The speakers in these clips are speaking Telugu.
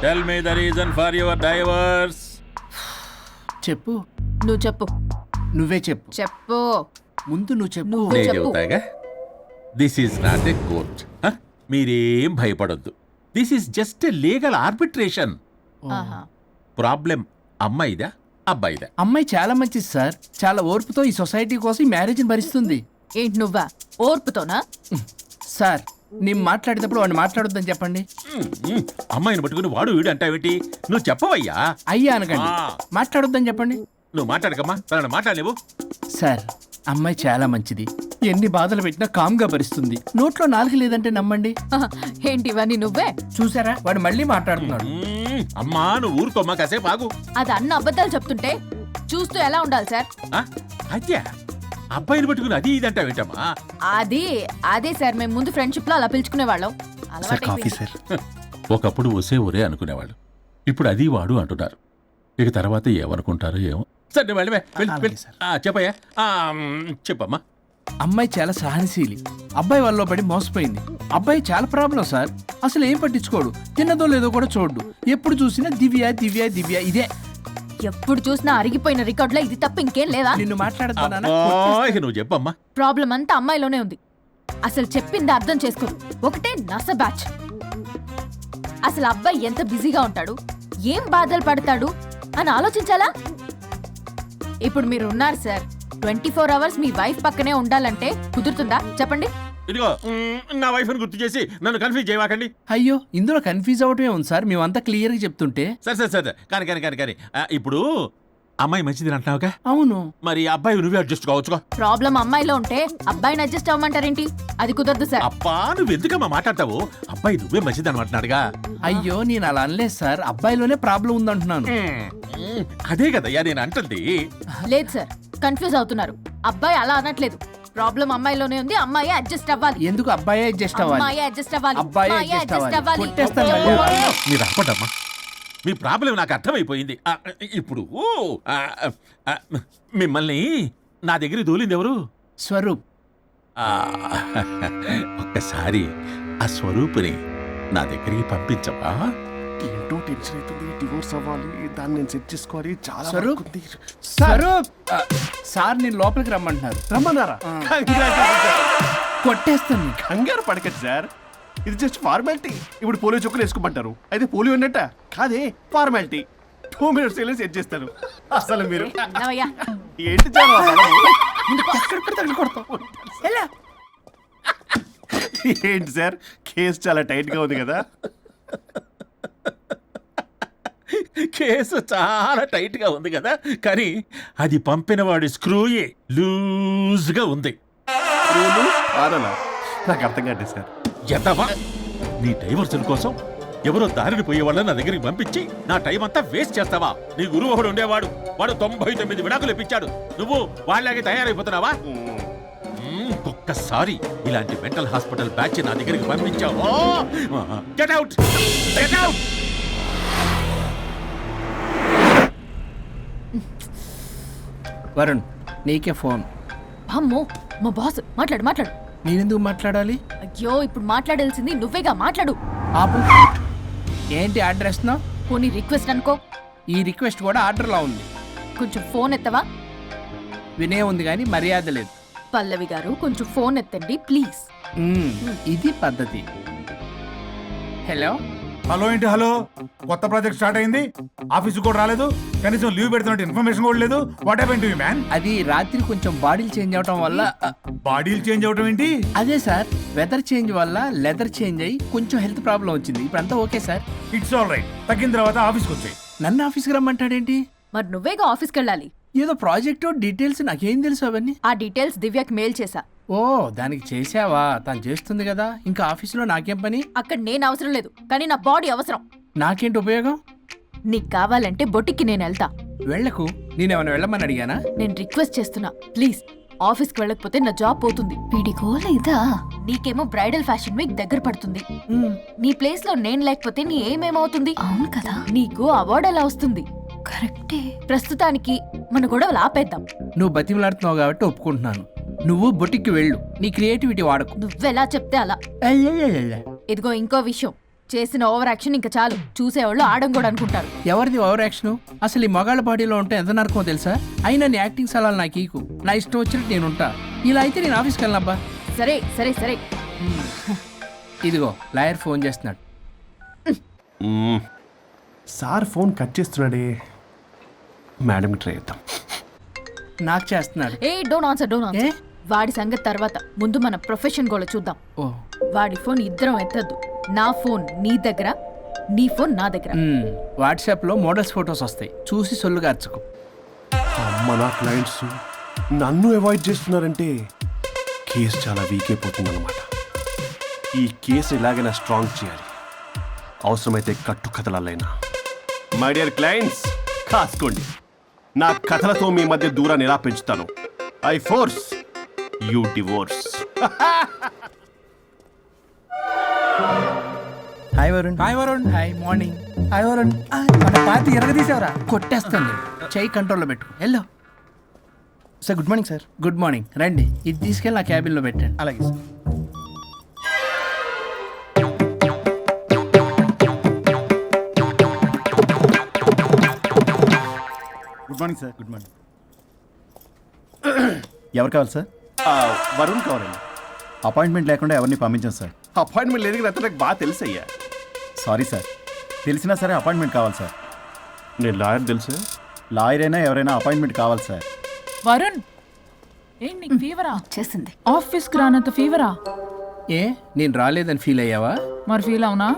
Tell me the reason for your divorce. చెప్పు. నువ్వు చెప్పు. నువ్వే చెప్పు. చెప్పు. ముందు నువ్వు చెప్పు. నువ్వే చెప్పు. చెబుతాగా. This is not a court. మీరేం భయపడొద్దు. This is just a legal arbitration. ఆహా. ప్రాబ్లం అమ్మాయిదా అబ్బాయిదా? అమ్మాయి చాలా మంచిది సార్. చాలా ఓర్పుతో ఈ సొసైటీ కోసం ఈ మ్యారేజ్ని భరిస్తుంది. ఏంటి నువ్వా ఓర్పుతోనా? సార్ నేను మాట్లాడేటప్పుడు వాడిని మాట్లాడొద్దని చెప్పండి. అమ్మాయిని పట్టుకుని వాడు వీడు అంటావేంటి? నువ్వు చెప్పవయ్యా. అయ్యా అనకండి. ఆ. మాట్లాడొద్దని చెప్పండి. నువ్వు మాట్లాడకమ్మా, తనని మాట్లాడలేవు. సార్ అమ్మాయి చాలా మంచిది. ఎన్ని బాధలు పెట్టినా కామ్గా భరిస్తుంది. నోట్లో నాలుగు లేదంటే నమ్మండి. ఆహా. ఏంటి ఇవన్నీ నువ్వే? చూసారా వాడు మళ్ళీ మాట్లాడుతున్నాడు. అమ్మా నువ్వు ఊరుకోమ్మా, కాసేపు ఆగు. అది అన్న అబద్ధాలు చెప్తుంటే చూస్తూ ఎలా ఉండాలి సార్? అద్యా అబ్బాయిని పట్టుకుని అది ఇది అంటావేంటమ్మా? అదే సార్, మేము ముందు ఫ్రెండ్షిప్ లో అలా పిలుచుకునే వాళ్ళం. ఒకప్పుడు ఒసే ఒరే అనుకునేవాళ్ళు. ఇప్పుడు అది వాడు అంటున్నారు. ఇక తర్వాత ఏమనుకుంటారో ఏమో. సరే వెళ్ళవే. చెప్పయ్యా. చెప్పమ్మా. అమ్మాయి చాలా సహనశీలి. అబ్బాయి వల్ల పడి మోసపోయింది. అబ్బాయి చాలా ప్రాబ్లం సార్. అసలు ఏం పట్టించుకోడు. తిన్నదో లేదో కూడా చూడు. ఎప్పుడు చూసినా దివ్య దివ్య దివ్య ఇదే. ఎప్పుడు చూసినా అరిగిపోయిన రికార్డ్ లో ఇది తప్ప ఇంకేం లేదా? నిన్ను మాట్లాడుతున్నా. నువ్వు చెప్పమ్మా. ప్రాబ్లం అంతా అమ్మాయిలోనే ఉంది. అసలు చెప్పింది అర్థం చేసుకోరు. ఒకటే నస బ్యాచ్. అసలు అబ్బాయి ఎంత బిజీగా ఉంటాడు, ఏం బాధలు పడతాడు అని ఆలోచించాలా? ఇప్పుడు మీరు ఉన్నారు సార్, 24 hours మీ వైఫ్ పక్కనే ఉండాలంటే కుదురుతుందా చెప్పండి? ఇదిగో నా వైఫ్ ని గుర్తు చేసి నన్ను కన్ఫ్యూజ్ చేయవాకండి. అయ్యో ఇందులో కన్ఫ్యూజ్ అవటమే ఉంది సార్. మేమంతా క్లియర్ గా చెప్తుంటే. సరే కానీ ఇప్పుడు అమ్మాయి మంచిది అంటున్నావుగా? అవును. మరి అబ్బాయి నువ్వే అడ్జస్ట్ కావచ్చుగా. ప్రాబ్లం అమ్మాయిలో ఉంటే అబ్బాయిని అడ్జస్ట్ అవ్వమంటారేంటి? అది కుదరదు సార్. అబ్బా నువ్వు ఎందుకమ్మా మాట్లాడతావు? అబ్బాయి నువ్వే మంచిది అనమాటున్నాడుగా. అయ్యో నేను అలా అనలేదు సార్. అబ్బాయిలోనే ప్రాబ్లం ఉందంటున్నాను. అదే కదయ్యా నేను అంటుంది. లేదు సార్, కన్ఫ్యూజ్ అవుతున్నారు. అబ్బాయి అలా అనట్లేదు. ప్రాబ్లం అమ్మాయిలోనే ఉంది. అమ్మాయి అడ్జస్ట్ అవ్వాలి. ఎందుకు అబ్బాయి అడ్జస్ట్ అవ్వాలి? అమ్మాయి అడ్జస్ట్ అవ్వాలి. అబ్బాయి అడ్జస్ట్ అవ్వాలి. కొట్టేస్తాను మళ్ళీ. మీరు అప్పటమ్మా, మీ ప్రాబ్లం నాకు అర్థమైపోయింది. ఇప్పుడు మిమ్మల్ని నా దగ్గర దూలింది ఎవరు? స్వరూప్. ఒక్కసారి ఆ స్వరూపుని నా దగ్గరికి పంపించవా? ఏంటో టెన్షన్ అవుతుంది. డివోర్స్ అవ్వాలి, దాన్ని నేను సెట్ చేసుకోవాలి. చాలా స్వరూప్. వర్క్ ఉంది. స్వరూప్ సార్ నేను లోపలికి రమ్మంటున్నారు. రమ్మన్నారా? కొట్టేస్తాను. కంగారు పడకండి సార్, ఇది జస్ట్ ఫార్మాలిటీ. ఇప్పుడు పోలియో చుక్కలు వేసుకోమంటారు, అయితే పోలియో ఉన్నట్ట కాదే, ఫార్మాలిటీ. 2 minutes వెళ్ళి సెట్ చేస్తారు. అసలు మీరు నవ్వయ్యా. ఏంటి చాలా ఏంటి సార్, కేసు చాలా టైట్ గా ఉంది కదా? కేసు చాలా టైట్ గా ఉంది కదా, కానీ అది పంపిన వాడి స్క్రూయే లూజ్ గా ఉంది. నాకు అర్థం కాదు సార్. ఎంతవా నీ డైవర్సన్ కోసం ఎవరో దారిని పోయే వాళ్ళని నా దగ్గరికి పంపించి నా టైం అంతా వేస్ట్ చేస్తావా? నీ గురువు ఒకడు ఉండేవాడు, వాడు 99 విడాకులు ఇప్పించాడు. నువ్వు వాళ్ళకి తయారైపోతున్నావా? ఒక్కసారి ఇలాంటి మెంటల్ హాస్పిటల్ బ్యాచ్ నా దగ్గరికి పంపించావు. Get out, get out. Varun నీకే ఫోన్. అమ్మో మా బాస్. మాట్లాడు మాట్లాడు. నేనెందుకు మాట్లాడాలి? అయ్యో ఇప్పుడు మాట్లాడాల్సింది నువ్వేగా, మాట్లాడు. ఆపు. ఏంటి ఆర్డర్ ఇస్తున్నావు? పోనీ రిక్వెస్ట్ అనుకో. ఈ రిక్వెస్ట్ కూడా ఆర్డర్లో ఉంది. కొంచెం ఫోన్ ఎత్తవా? వినే ఉంది కానీ మర్యాద లేదు. పల్లవి గారు కొంచెం ఫోన్ ఎత్తండి ప్లీజ్. ఇది పద్ధతి. హలో. హలో ఏంటి హలో? కొత్త ప్రాజెక్ట్ స్టార్ట్ అయింది, ఆఫీస్ కూడా రాలేదు, కనీసం లీవ్ పెడుతున్నట్టు ఇన్ఫర్మేషన్ కూడా లేదు. What happened to you man? అది రాత్రి కొంచెం బాడీలు చేంజ్ అవటం వల్ల. బాడీలు చేంజ్ అవటం ఏంటి? అదే సార్, వెదర్ చేంజ్ వల్ల లెదర్ చేంజ్ అయ్యి కొంచెం హెల్త్ ప్రాబ్లం వచ్చింది. ఇప్పుడు అంతా okay sir. It's all right. తగ్గిన తర్వాత ఆఫీస్కి వచ్చాయి. నన్ను ఆఫీస్కి రమ్మంటాడేంటి? మరి నువ్వేగా ఆఫీస్కి వెళ్ళాలి. ఏదో ప్రాజెక్ట్ డీటెయిల్స్ నాకేం తెలుసు అవన్నీ. ఆ డీటెయిల్స్ దివ్యకి మెయిల్ చేశా. ఓ దానికి చేసావా? తను చేస్తుంది కదా, ఇంకా ఆఫీసులో నాకేం పని? అక్కడ నేను అవసరం లేదు, కానీ నా బాడీ అవసరం. నాకేంటి ఉపయోగం? నీకు కావాలంటే బొట్టికి నేను వెళ్తా. వెళ్ళకు. నేనేమైనా వెళ్ళమని అడిగానా? నేను రిక్వెస్ట్ చేస్తున్నా ప్లీజ్. ఆఫీస్కి వెళ్ళకపోతే నా జాబ్ పోతుంది. వీడికో లేదా? నీకేమో బ్రైడల్ ఫ్యాషన్ వీక్ దగ్గర పడుతుంది. నీ ప్లేస్ లో నేను లేకపోతే నీ ఏమేమవుతుంది? అవును కదా. నీకు అవార్డు ఎలా వస్తుంది? కరెక్టే. ప్రస్తుతానికి మన గొడవలు ఆపేద్దాం. నువ్వు బతిమలాడుతున్నావు కాబట్టి ఒప్పుకుంటున్నాను. నువ్వు బొటిక్కి వెళ్ళు, నీ క్రియేటివిటీ వాడకు. నువ్వెలా చెప్తే అలా. ఇదిగో ఇంకో విషయం, చేసిన ఓవర్ యాక్షన్ ఇంకా చాలు, చూసేవాళ్ళు ఆడం కూడా అనుకుంటారు. ఎవరిది ఓవర్ యాక్షన్? అసలు ఈ మగాళ్ళ బాడీలో ఉంటే ఎంత నరకమో తెలుసా? అయినా నీ యాక్టింగ్ సలాలు నాకు ఈకు. నా ఇష్టం వచ్చినట్టు నేను ఉంటా. ఇలా అయితే నేను ఆఫీస్కి వెళ్ళనబ్బా. సరే సరే సరే. ఇదిగో లాయర్ ఫోన్ చేస్తున్నాడు. సార్ ఫోన్ కట్ చేస్తున్నాడే. మేడంకి ట్రై చేద్దాం. నాకు చేస్తున్నాడు. ఏ డోంట్ ఆన్సర్, డోంట్ ఆన్సర్. వాడి సంగతి తర్వాత, ముందు మన ప్రొఫెషన్ గోల చూద్దాం. ఓ వాడి ఫోన్ ఇద్దరం ఎత్తద్దు. నా ఫోన్ నీ దగ్గర, నీ ఫోన్ నా దగ్గర. వాట్సాప్లో మోడల్స్ ఫొటోస్ వస్తాయి, చూసి సొల్లు గార్చుకో. అమ్మ, నా క్లయింట్స్ నన్ను అవాయిడ్ చేస్తున్నారంటే కేసు చాలా వీక్ అయిపోతుంది అనమాట. ఈ కేసు ఎలాగైనా స్ట్రాంగ్ చేయాలి, అవసరమైతే కట్టు కథలైనా. మై డియర్ క్లయింట్స్, కాసుకోండి. నా కథలతో మీ మధ్య దూరాన్ని ఎలా పెంచుతాను. I force you divorce. Hi Varun. Hi Varun. Hi morning. Hi Varun. మన పార్టీ ఎరగదీసావరా? కొట్టేస్తాను. చెయ్యి కంట్రోల్లో పెట్టు. Hello sir, good morning sir. Good morning. రండి, ఇది తీసుకెళ్ళి నా క్యాబిన్లో పెట్టండి. అలాగే sir. Good morning sir. Good morning. ఎవరు కావాలి సార్? వరుణ్ కావాలండి. అపాయింట్మెంట్ లేకుండా ఎవరిని పంపించాం సార్. అపాయింట్మెంట్ లేదు కదా, నాకు బాగా తెలుసు అయ్యా. సారీ సార్, తెలిసినా సరే అపాయింట్మెంట్ కావాలి సార్. నేను లాయర్ తెలుసు. లాయర్ అయినా ఎవరైనా అపాయింట్మెంట్ కావాలి సార్. వరుణ్, ఏంటి నీకు ఫీవరా? చేసింది. ఆఫీస్కి రానంత ఫీవరా? ఏ నేను రాలేదని ఫీల్ అయ్యావా? మరి ఫీల్ అవునా?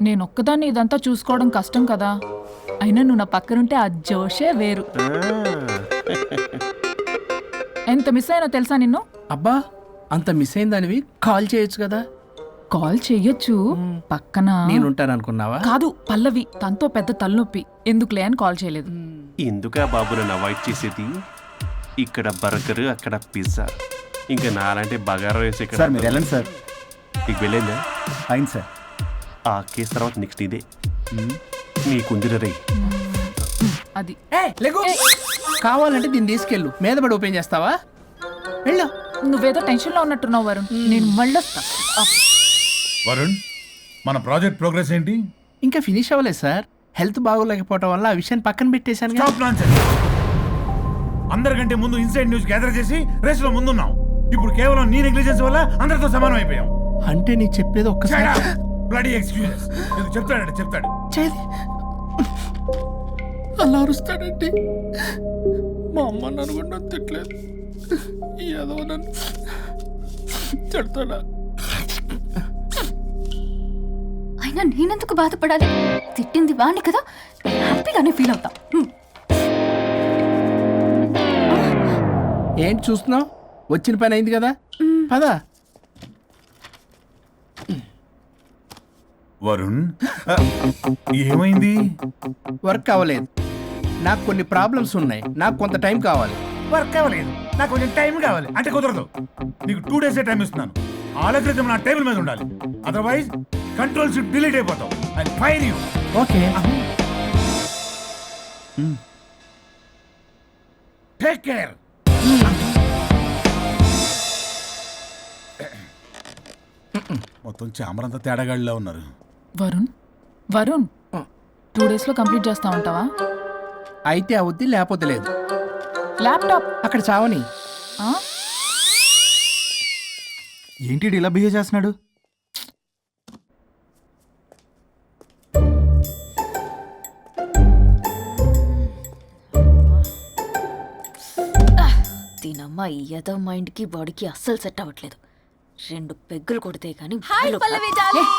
నేను ఒక్కదాన్ని ఇదంతా చూసుకోవడం కష్టం కదా. అయినా నువ్వు నా పక్కనుంటే ఆ జోషే వేరు. ఎంత మిస్ అయినా తెలుసా నిన్ను? అబ్బా, అంత మిస్ అయిందానివి కాల్ చేయొచ్చు కదా. కాల్ చెయ్యొచ్చు, పక్కన నేనుంటాను అనుకున్నావా? కాదు, పల్లవి. తనతో పెద్ద తలనొప్పి, ఎందుకులే అని కాల్ చేయలేదు. ఎందుకా బాబు నన్ను అవాయిడ్ చేసేది? ఇక్కడ బర్గర్, అక్కడ పిజ్జా, ఇంకా నాలంటే బగారా వేసి ఇక్కడ. సార్ మీరు వెళ్ళండి సార్. నీకు వెళ్ళిందా? అయింది సార్. ఆ కేసు తర్వాత నెక్స్ట్ ఇదే నీకుందిర రే. అది కావాలంటే దీన్ని తీసుకెళ్ళు, మీద పడి ఓపెన్ చేస్తావా? వెళ్ళు. నువ్వేదో టెన్షన్లో ఉన్నట్టున్నావు వరుణ్. నేను మళ్ళొస్తా. వరుణ్, మన ప్రాజెక్ట్ ప్రోగ్రెస్ ఏంటి? ఇంకా ఫినిష్ అవ్వలేదు సార్. హెల్త్ బాగోలేకపోవడం వల్ల ఆ విషయాన్ని పక్కన పెట్టేశాను. Stop nonsense. అందరికంటే ముందు ఇన్సైడ్ న్యూస్ గ్యాదర్ చేసి రేస్ లో ముందున్నాం. ఇప్పుడు కేవలం నీ నెగ్లిజెన్స్ వల్ల అందరితో సమానం అయిపోయాం. అంటే నీ చెప్పేది ఒక్కసారి బ్లడీ ఎక్స్క్యూజెస్. చెప్తాడంటే చెప్తాడు. చేది అలా అరుస్తాడండి. మా అమ్మ నన్ను కూడా తిట్టలేదు, ఏదో నన్ను తిడతాడా? అయినా నేనెందుకు బాధపడాలి? తిట్టింది వాణ్ణి కదా, హ్యాపీగానే ఫీల్ అవుతా. ఏంటి చూస్తున్నావు? వచ్చిన పని అయింది కదా, పదా. వరుణ్, ఏమైంది? వర్క్ అవ్వలేదు. నాకు కొన్ని ప్రాబ్లమ్స్ ఉన్నాయి, నాకు కొంత టైం కావాలి. వర్క్ అవ్వలేదు, నాకు కొంచెం టైం కావాలి అంటే కుదరదు. నీకు 2 days టైం ఇస్తున్నాను. ఆలోచించడం నా టేబుల్ మీద ఉండాలి. అదర్వైజ్ కంట్రోల్ షిప్ డిలీట్ అయిపోతావు. I fire you. Okay. Take care. మొత్తం చామరంతా తేడాగాడిలా ఉన్నారు. వరుణ్, వరుణ్, 2 days లో కంప్లీట్ చేస్తా ఉంటావా? అయితే అవుద్ది, లేకపోతే లేదు. ల్యాప్టాప్ అక్కడ చావని. ఏంటి ఇలా బిహేవ్ చేస్తున్నాడు? దీనమ్మ ఈ యదో మైండ్కి బాడీకి అస్సలు సెట్ అవ్వట్లేదు. 2 పెగ్గులు కొడితే కానీ. Hi Pallavi darling.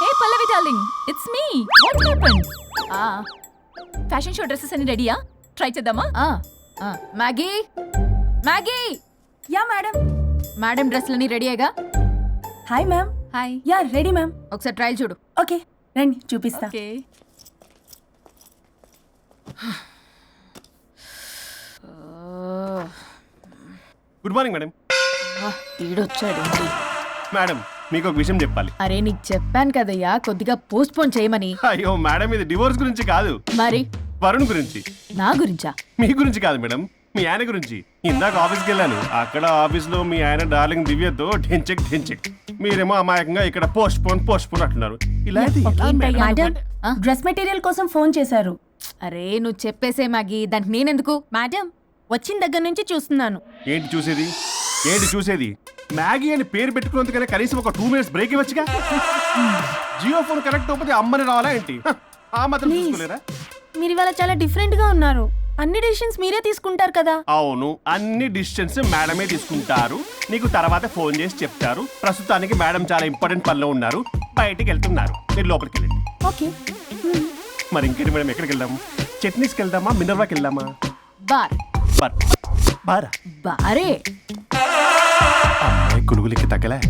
Hey Pallavi darling, it's me. What happened? Fashion show dresses అన్ని రెడీయా? ట్రై చేద్దామా? Maggie, Maggie. Yeah madam. Madam డ్రెస్లన్నీ రెడీయేగా? Hi ma'am. Hi. Yeah ready ma'am. ఒకసారి ట్రయల్ చూడు. ఓకే రండి చూపిస్తా. ఓకే. Good morning madam. ఈడొచ్చాడు. మేడం, మీకు ఒక విషయం చెప్పాలి. అరే నీకు చెప్పాను కదయ్యా కొద్దిగా పోస్ట్ పోన్ చేయమని. అయ్యో మేడం, ఇది డివోర్స్ గురించి కాదు, మరి వరుణ్ గురించి. నా గురించా? మీ గురించి కాదు మేడం, మీ ఆయన గురించి ఇందాక ఆఫీస్కి వెళ్ళాను. అక్కడ ఆఫీస్లో మీ ఆయన డార్లింగ్ దివ్యతో ఢెంచెక్ మీరేమో అమాయకంగా ఇక్కడ పోస్ట్ పోన్ అంటున్నారు. ఇలా అయితే ఎలా మేడం? మేడం డ్రెస్ మెటీరియల్ కోసం ఫోన్ చేశారు. అరే నువ్వు చెప్పేసే మ్యాగీ, దానికి నేనెందుకు? మేడం వచ్చిన దగ్గర నుంచి చూస్తున్నాను. ఏంటి చూసేది? మ్యాగీ అని పేరు పెట్టుకున్నందుకనే కనీసం ఒక 2 minutes బ్రేక్ ఇవ్వచ్చుగా. జియో ఫోన్ కనెక్ట్ అవ్వకపోతే అమ్మని రావాలా ఏంటి? ఆ మాత్రం చూసుకోలేరా? మీరు ఇవాళ చాలా డిఫరెంట్ గా ఉన్నారు. అన్ని డిసిషన్స్ మీరే తీసుకుంటారు కదా. అవును, అన్ని డిసిషన్స్ మేడమే తీసుకుంటారు. నీకు తర్వాత ఫోన్ చేసి చెప్తారు. ప్రస్తుతానికి మేడం చాలా ఇంపార్టెంట్ పనిలో ఉన్నారు, బయటికి వెళ్తున్నారు. మీరు లోపలికి వెళ్ళండి. ఓకే. మరి ఇంకేంటి మేడం, ఎక్కడికి వెళ్దాము? చట్నీస్కి వెళ్దామా, మినర్వాకి వెళ్దామా? బార్. బారా? బారే. అమ్మాయి కొలుగులకి తగ్గలే.